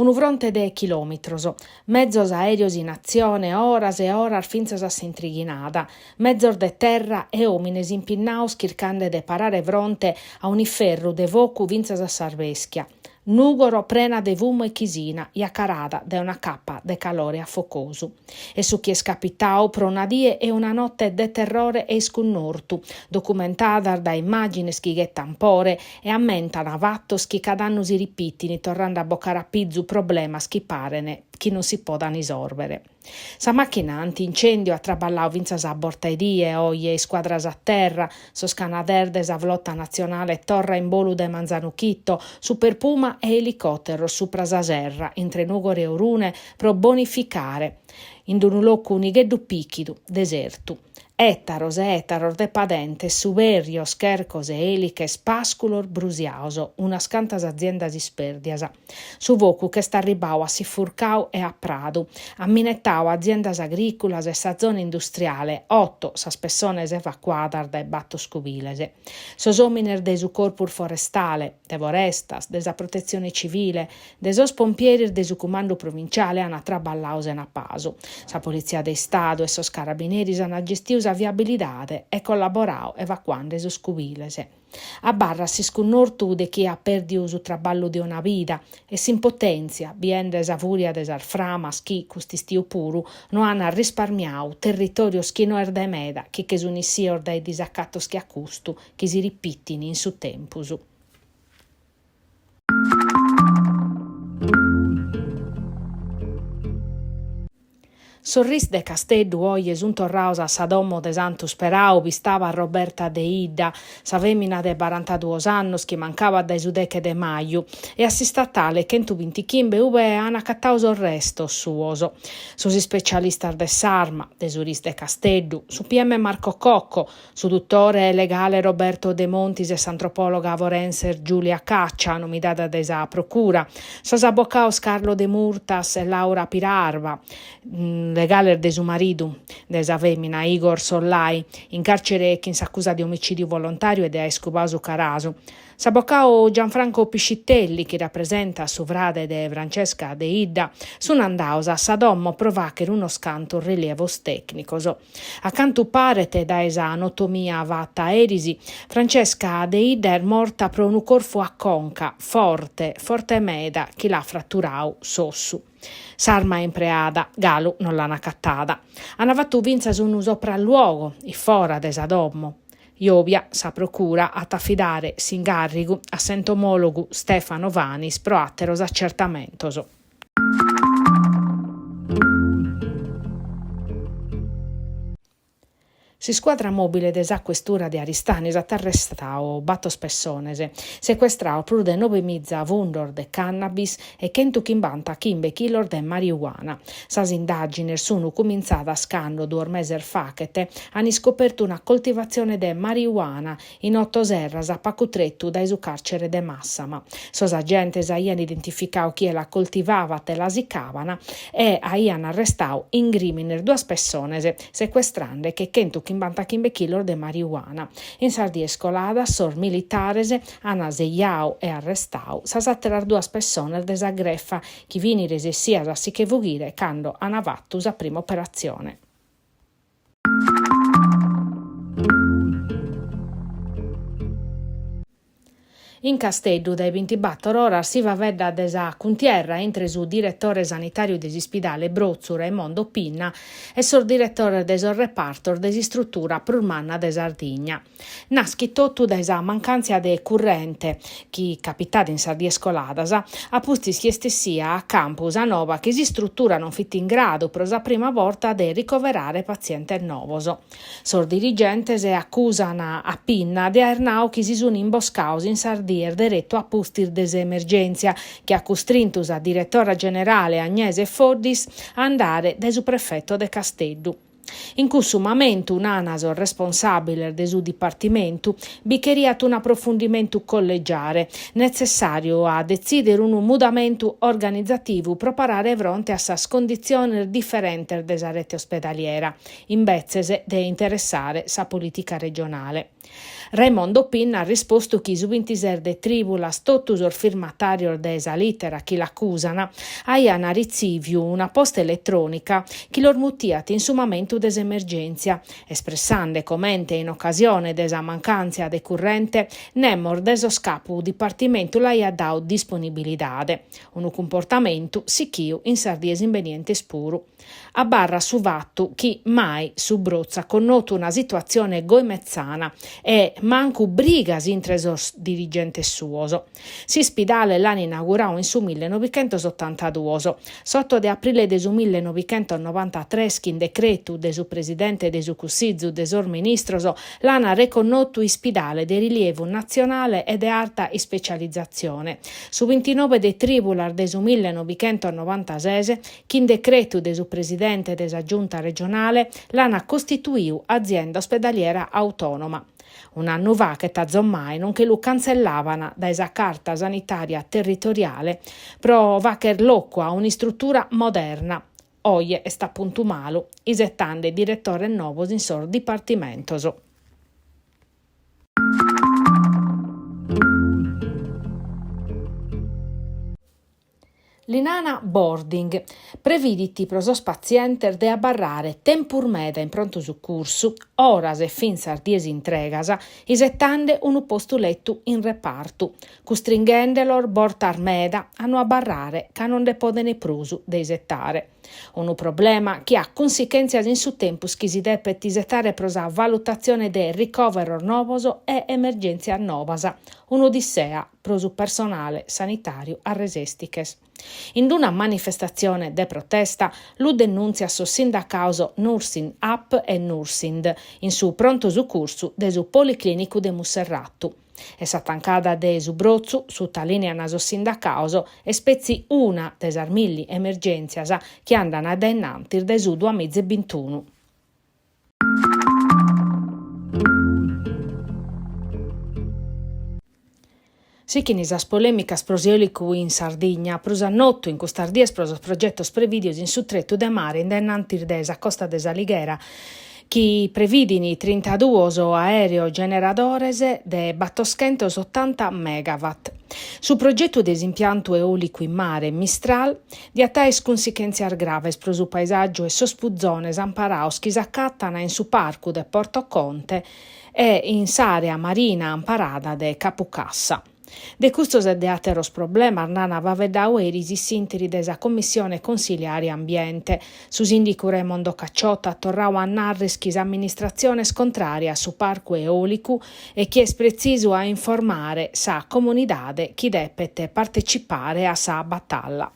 unu fronte de chilometros, mezzos aereos in azione, oras e oras finzas a s'intrighinada, mezzos de terra e omines impinnaos chircande de parare fronte a un ferru de vocu finzas a s'arveschia. Nugoro prena de fumo e chisina, iacarada de una cappa de calore afocosu. E su chi è scapitao pro una die e una notte de terrore e scunnortu, documentada da immagini chi ghettan pore e ammentano vattos chi cadanno si ripittini, tornando a boccare a pizzu problema chi parene, chi non si podan risolvere. Sa macchina antincendio ha traballau vinzas a bortaedie, oie e squadras a terra, soscanaderdes a flotta nazionale torra in bolu de Manzanuchitto, super puma e elicottero su prasa serra, entre nugore e orune, pro bonificare, in un locu unigheddu picchidu, desertu. Ettaros de padente, suberios, chercos e eliches, pasculor brusiaoso, una scantas aziendas isperdias. Su vocu che sta arribau a Sifurcau e a Pradu, amminettau aziendas agricolas e sa zona industriale, 8 sas pessones evacuadas dai battos cubiles. Sos homines de su corpus forestale, de forestas, de sa protezione civile, de sos pompieris de su comando provinciale han traballaus en a pasu. Sa polizia de Stato e sos carabineris han gestius a viabilidade e collaborau evacuando sos cubiles. A barra si scunnortu de chi ha perdiu su traballu di una vida e s'impotenzia, biende sa furia de sar framas chi, custistiu puru, no han risparmiau territorios chi no erde meda, chi che s'unissior dai disaccattos chi accustu, chi si ripittini in su tempusu. Sorris de Casteddu oie sunt torraos a sa domo de Santu Sperau, vistava Roberta de Idda, sa femina de 42 annos chi mancava dai su deche de maiu, e assistatale che intu 25 ube han accattau sos restos suos. Sos specialistas de s'arma, de Suris de Casteddu, su PM Marco Cocco, su dottore legale Roberto De Montis e s'antropologa forense Giulia Caccia, nomidada de sa procura, sos abocaos Carlo De Murtas e Laura Pirarva, legale de su maridu, de sa femina Igor Sollai, in carcere chi s'accusa di omicidio volontario ed è escubau su carasu. S'abocao Gianfranco Piscitelli, che rappresenta su frade de Francesca de Idda, sono andaus a sa domo provacere uno scanto rilevos tecnicos. Accanto parete da esa anatomia vatta erisi, Francesca de Idda è morta pro un corpo a conca, forte meda, chi l'ha fratturau sossu. S'arma impreada, Galu non l'hanno accattata. Hanno fatto vinzas unu sopralluogo, i fora de sa domo. Iovia, sa procura, a t'affidare s'ingarrigu a s'entomologu Stefano Vanis pro atteros accertamentos. Si squadra mobile de sa questura de Aristanis at arrestau battos pessones, sequestrau pru de 9.000 vundor de cannabis e 150 chilor de marijuana. Sas indagines sono cominzadas cando 2 meses facete han scoperto una coltivazione de marijuana in 8 serras a Pacutrettu dai su carcere de Massama. Sos agentes aian identificau chi la coltivava e la sicavana e aian arrestau in crimine 2 persones, sequestrande che 150 chilor de marijuana. In Sardi Escolada, sor militares han seiau e arrestau sas atteras 2 persones de sa greffa chi vinires e sias a si che vughire cando han fatto sa prima operazione. In Casteddu dai 24 oras si va vedda de sa cuntierra entre su direttore sanitario de s'Ispidale Brozzu Raimondo Pinna e sor direttore de sor repartor de struttura Prulmanna de Sardigna. Naschi tottu da sa mancanza de currente chi capitata in Sardi Escoladas a pustis chi stessia a campus a nova che si struttura non fit in grado pro sa prima volta de ricoverare paziente novos. Sor dirigentes e accusano a Pinna de Arnau chi si sono imboscaus in Sardia diretto a pustir des emergenza che ha costrintus a direttora generale Agnese Foddis a andare da su prefetto de Casteddu. In questo momento un ANAS responsabile del suo dipartimento bicheriat un approfondimento collegiale necessario a decidere un mudamento organizzativo per parare fronte a sas condizioni differenti della rete ospedaliera, invece di interessare sa politica regionale. Raimondo Pinna ha risposto che su 26 de tribulas totus or firmatario desa litera chi l'accusano aiana ricevuto una posta elettronica che lor muttiat in su momento desemergenza, espressando commente in occasione desa mancanza decurrente nemor deso scapo dipartimento l'aia dao disponibilidade, un comportamento sicchiu in sardies inveniente spuru. A barra su vattu chi mai su Brozza connoto una situazione goimezzana e mancu brigas intre sos dirigentes suoso. Si spidale l'anno inaugurau in su 1982, sotto de aprile de su 1993 in decreto de su presidente de su Cussizzu de sor ministroso l'ana reconnottu ispidale de rilievo nazionale e de alta specializzazione. Su 29 de tribular de su 1996 chi in decreto de su presidente della giunta regionale l'ana costituiu azienda ospedaliera autonoma. Un anno fa che tazzomai non che lo cancellavano da esa carta sanitaria territoriale pro vacher locco a un'istruttura moderna. Oie e sta punto malo, isettande direttore nuovo in sor dipartimentoso. L'inana boarding previditi pro sos pazienter de abbarrare tempur meda in pronto soccorso, oras e fins a dies intregasa, isettande un posto letto in reparto, costringendelor bortar meda a no abbarrare ca non de podene prusu de isettare. Un problema che ha conseguenze in su tempus chi si deve isettare pro sa valutazione de ricovero novoso e emergenza novasa, un'odissea pro su personale sanitario a resestiches. In una manifestazione de protesta, lu denunzia so sindacauso Nursing Up e Nursing in su pronto soccorso de su Policlinico de Musserrattu. E sa tancada de su Brozzu, su talinea naso sindacauso, e spezzi una des armilli emergenzias che andano ad ennantir de su 2021. Sicchini sas polemicas pros eolicu in Sardigna, pros annottu in custardies pros progettos previdios in su trettu de mare in dennantir desa Costa de Saligera, chi previdini 32 aereo generadores de 880 megawatt. Su progetto desimpianto eolico in mare Mistral, di atais conseguenzias graves pro su paesaggio e sos puzzones amparaos chi s'accattana in su parco de Porto Conte e in s'area marina amparada de Capucassa. De custos e de ateros problemas nana va vedau eris i sintiri desa Commissione Consiliare Ambiente. Su sindicu Raimondo Cacciotta torrau a narris chis amministraziones contraria su parco eolicu e chi es preciso a informare sa comunidade chi depete partecipare a sa battaglia.